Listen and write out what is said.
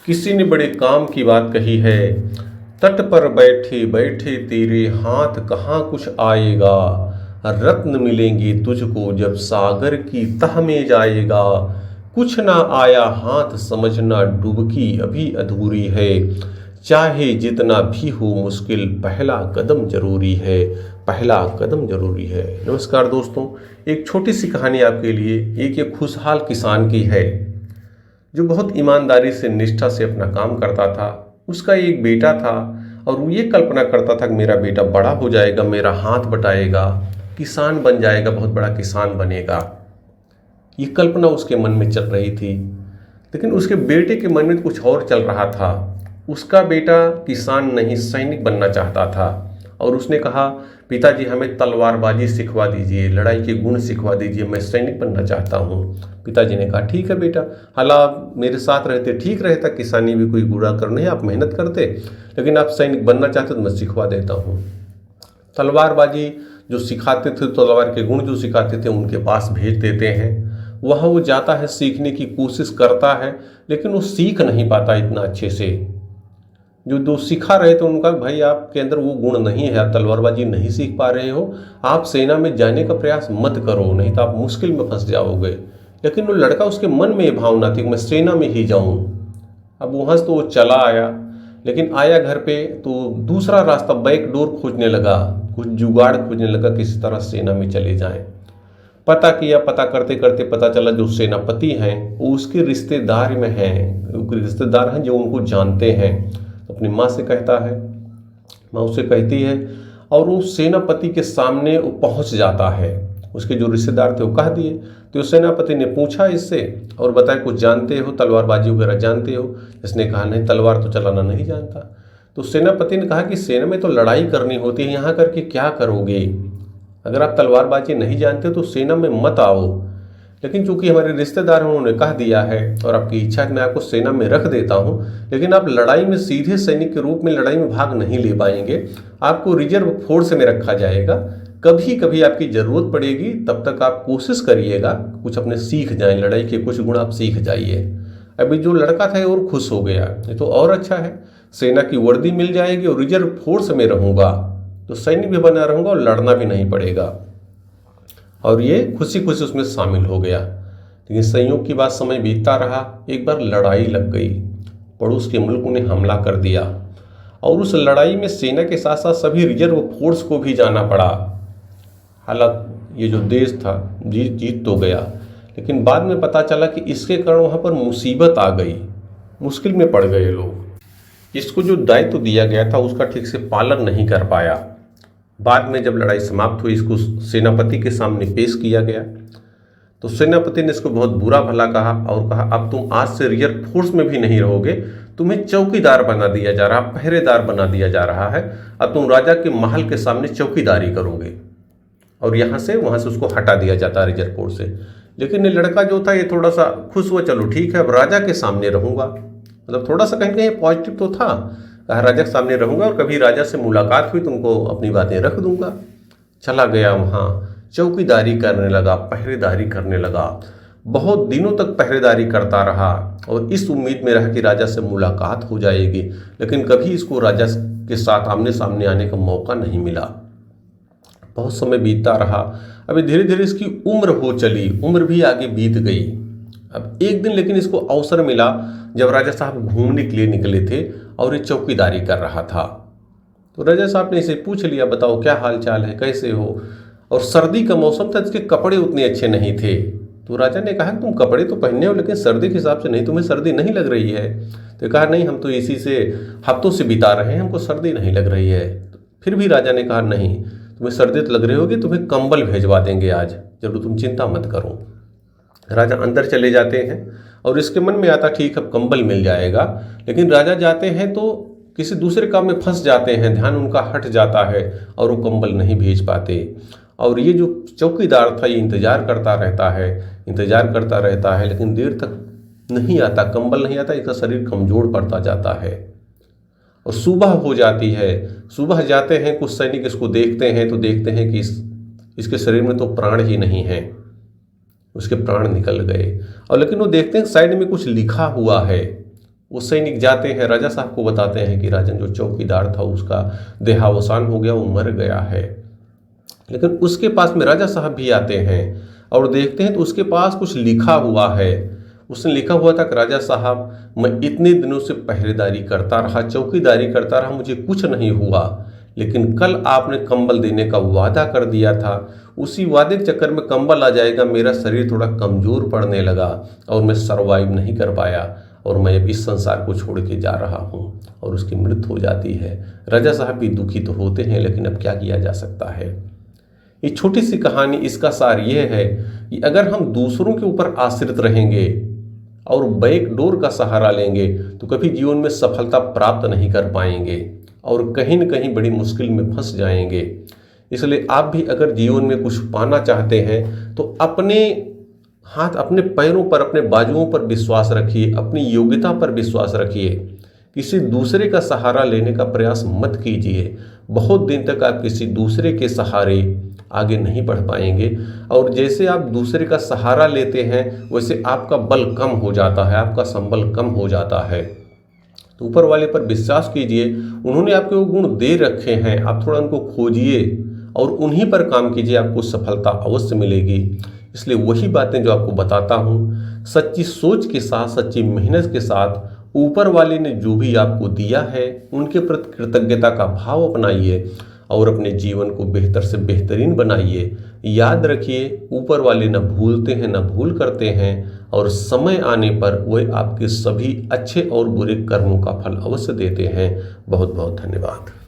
किसी ने बड़े काम की बात कही है। तट पर बैठे बैठे तेरे हाथ कहाँ कुछ आएगा। रत्न मिलेंगे तुझको जब सागर की तह में जाएगा। कुछ ना आया हाथ समझना डुबकी अभी अधूरी है। चाहे जितना भी हो मुश्किल पहला कदम जरूरी है। पहला कदम जरूरी है। नमस्कार दोस्तों, एक छोटी सी कहानी आपके लिए। एक ये खुशहाल किसान की है जो बहुत ईमानदारी से निष्ठा से अपना काम करता था। उसका एक बेटा था और वो ये कल्पना करता था कि मेरा बेटा बड़ा हो जाएगा, मेरा हाथ बटाएगा, किसान बन जाएगा, बहुत बड़ा किसान बनेगा। ये कल्पना उसके मन में चल रही थी। लेकिन उसके बेटे के मन में कुछ और चल रहा था। उसका बेटा किसान नहीं, सैनिक बनना चाहता था। और उसने कहा, पिताजी हमें तलवारबाजी सिखवा दीजिए, लड़ाई के गुण सिखवा दीजिए, मैं सैनिक बनना चाहता हूँ। पिताजी ने कहा, ठीक है बेटा, हाल आप मेरे साथ रहते ठीक रहता, किसानी भी कोई बुरा कर नहीं, आप मेहनत करते, लेकिन आप सैनिक बनना चाहते तो मैं सिखवा देता हूँ। तलवारबाजी जो सिखाते थे, तलवार के गुण जो सिखाते थे, उनके पास भेज देते हैं। वहाँ वो जाता है, सीखने की कोशिश करता है, लेकिन वो सीख नहीं पाता इतना अच्छे से। जो दो सिखा रहे थे उनका, भाई आपके अंदर वो गुण नहीं है, आप तलवारबाजी नहीं सीख पा रहे हो, आप सेना में जाने का प्रयास मत करो, नहीं तो आप मुश्किल में फंस जाओगे। लेकिन वो लड़का, उसके मन में ये भावना थी कि मैं सेना में ही जाऊं। अब वहाँ से तो वो चला आया, लेकिन आया घर पे तो दूसरा रास्ता, बैक डोर खोजने लगा, कुछ जुगाड़ खोजने लगा, किसी तरह सेना में चले जाएं। पता किया, पता करते करते पता चला जो सेनापति हैं वो उसके रिश्तेदार में हैं, रिश्तेदार हैं जो उनको जानते हैं। तो अपनी माँ से कहता है, माँ उससे कहती है, और वो सेनापति के सामने वो पहुंच जाता है। उसके जो रिश्तेदार थे वो कह दिए। तो सेनापति ने पूछा इससे और बताया, कुछ जानते हो, तलवारबाजी वगैरह जानते हो? इसने कहा, नहीं, तलवार तो चलाना नहीं जानता। तो सेनापति ने कहा कि सेना में तो लड़ाई करनी होती है, यहाँ करके क्या करोगे? अगर आप तलवारबाजी नहीं जानते तो सेना में मत आओ। लेकिन चूंकि हमारे रिश्तेदार हैं, उन्होंने कह दिया है और आपकी इच्छा है, मैं आपको सेना में रख देता हूं, लेकिन आप लड़ाई में सीधे सैनिक के रूप में लड़ाई में भाग नहीं ले पाएंगे। आपको रिजर्व फोर्स में रखा जाएगा। कभी कभी आपकी ज़रूरत पड़ेगी, तब तक आप कोशिश करिएगा कुछ अपने सीख जाएं, लड़ाई के कुछ गुण आप सीख जाइए। अभी जो लड़का था और खुश हो गया, ये तो और अच्छा है, सेना की वर्दी मिल जाएगी और रिजर्व फोर्स में रहूँगा, तो सैनिक भी बना रहूँगा और लड़ना भी नहीं पड़ेगा। और ये खुशी खुशी उसमें शामिल हो गया। लेकिन संयोग की बात, समय बीतता रहा, एक बार लड़ाई लग गई, पड़ोस के मुल्क ने हमला कर दिया और उस लड़ाई में सेना के साथ साथ सभी रिजर्व फोर्स को भी जाना पड़ा। हालांकि ये जो देश था जीत तो गया, लेकिन बाद में पता चला कि इसके कारण वहाँ पर मुसीबत आ गई, मुश्किल में पड़ गए लोग। इसको जो दायित्व दिया गया था उसका ठीक से पालन नहीं कर पाया। बाद में जब लड़ाई समाप्त हुई, इसको सेनापति के सामने पेश किया गया। तो सेनापति ने इसको बहुत बुरा भला कहा और कहा, अब तुम आज से रिजर्व फोर्स में भी नहीं रहोगे, तुम्हें चौकीदार बना दिया जा रहा, पहरेदार बना दिया जा रहा है। अब तुम राजा के महल के सामने चौकीदारी करोगे। और यहाँ से वहाँ से उसको हटा दिया जाता है रिजर्व फोर्स से। लेकिन ये लड़का जो था, ये थोड़ा सा खुश हुआ, चलो ठीक है, अब राजा के सामने रहूँगा। मतलब थोड़ा सा कहीं कहीं पॉजिटिव तो था, कहा राजा के सामने रहूँगा और कभी राजा से मुलाकात हुई तो उनको अपनी बातें रख दूंगा। चला गया, वहाँ चौकीदारी करने लगा, पहरेदारी करने लगा। बहुत दिनों तक पहरेदारी करता रहा और इस उम्मीद में रहा कि राजा से मुलाकात हो जाएगी, लेकिन कभी इसको राजा के साथ आमने सामने आने का मौका नहीं मिला। बहुत समय बीतता रहा। अभी धीरे धीरे इसकी उम्र हो चली, उम्र भी आगे बीत गई। अब एक दिन लेकिन इसको अवसर मिला जब राजा साहब घूमने के लिए निकले थे और ये चौकीदारी कर रहा था। तो राजा साहब ने इसे पूछ लिया, बताओ क्या हाल चाल है, कैसे हो? और सर्दी का मौसम था, इसके कपड़े उतने अच्छे नहीं थे। तो राजा ने कहा, तुम कपड़े तो पहने हो लेकिन सर्दी के हिसाब से नहीं, तुम्हें सर्दी नहीं लग रही है? तो कहा, नहीं, हम तो इसी से हफ्तों से बिता रहे हैं, हमको सर्दी नहीं लग रही है। फिर भी राजा ने कहा, नहीं, तुम्हें सर्दी तो लग रही होगी, तुम्हें कंबल भेजवा देंगे आज, जरूर, तुम चिंता मत करो। राजा अंदर चले जाते हैं और इसके मन में आता, ठीक, अब कंबल मिल जाएगा। लेकिन राजा जाते हैं तो किसी दूसरे काम में फंस जाते हैं, ध्यान उनका हट जाता है और वो कंबल नहीं भेज पाते। और ये जो चौकीदार था, ये इंतजार करता रहता है, इंतजार करता रहता है, लेकिन देर तक नहीं आता, कंबल नहीं आता, इसका शरीर कमजोर पड़ता जाता है। और सुबह हो जाती है, सुबह जाते हैं, कुछ सैनिक इसको देखते हैं तो देखते हैं कि इसके शरीर में तो प्राण ही नहीं है, उसके प्राण निकल गए। और लेकिन वो देखते हैं साइड में कुछ लिखा हुआ है, वो सैनिक जाते हैं, राजा साहब को बताते हैं कि राजन जो चौकीदार था उसका देहावसान हो गया, वो मर गया है। लेकिन उसके पास में राजा साहब भी आते हैं और देखते हैं तो उसके पास कुछ लिखा हुआ है। उसने लिखा हुआ था कि राजा साहब, मैं इतने दिनों से पहरेदारी करता रहा, चौकीदारी करता रहा, मुझे कुछ नहीं हुआ, लेकिन कल आपने कंबल देने का वादा कर दिया था, उसी वादे के चक्कर में कंबल आ जाएगा, मेरा शरीर थोड़ा कमज़ोर पड़ने लगा और मैं सर्वाइव नहीं कर पाया और मैं अब इस संसार को छोड़ के जा रहा हूँ और उसकी मृत्यु हो जाती है। राजा साहब भी दुखी तो होते हैं, लेकिन अब क्या किया जा सकता है। ये छोटी सी कहानी, इसका सार यह है कि अगर हम दूसरों के ऊपर आश्रित रहेंगे और बैकडोर का सहारा लेंगे तो कभी जीवन में सफलता प्राप्त नहीं कर पाएंगे और कहीं न कहीं बड़ी मुश्किल में फंस जाएंगे। इसलिए आप भी अगर जीवन में कुछ पाना चाहते हैं तो अपने हाथ, अपने पैरों पर, अपने बाजुओं पर विश्वास रखिए, अपनी योग्यता पर विश्वास रखिए। किसी दूसरे का सहारा लेने का प्रयास मत कीजिए। बहुत दिन तक आप किसी दूसरे के सहारे आगे नहीं बढ़ पाएंगे और जैसे आप दूसरे का सहारा लेते हैं वैसे आपका बल कम हो जाता है, आपका संबल कम हो जाता है। तो ऊपर वाले पर विश्वास कीजिए, उन्होंने आपके वो गुण दे रखे हैं, आप थोड़ा उनको खोजिए और उन्हीं पर काम कीजिए, आपको सफलता अवश्य मिलेगी। इसलिए वही बातें जो आपको बताता हूँ, सच्ची सोच के साथ, सच्ची मेहनत के साथ ऊपर वाले ने जो भी आपको दिया है उनके प्रति कृतज्ञता का भाव अपनाइए और अपने जीवन को बेहतर से बेहतरीन बनाइए। याद रखिए, ऊपर वाले न भूलते हैं न भूल करते हैं और समय आने पर वह आपके सभी अच्छे और बुरे कर्मों का फल अवश्य देते हैं। बहुत बहुत धन्यवाद।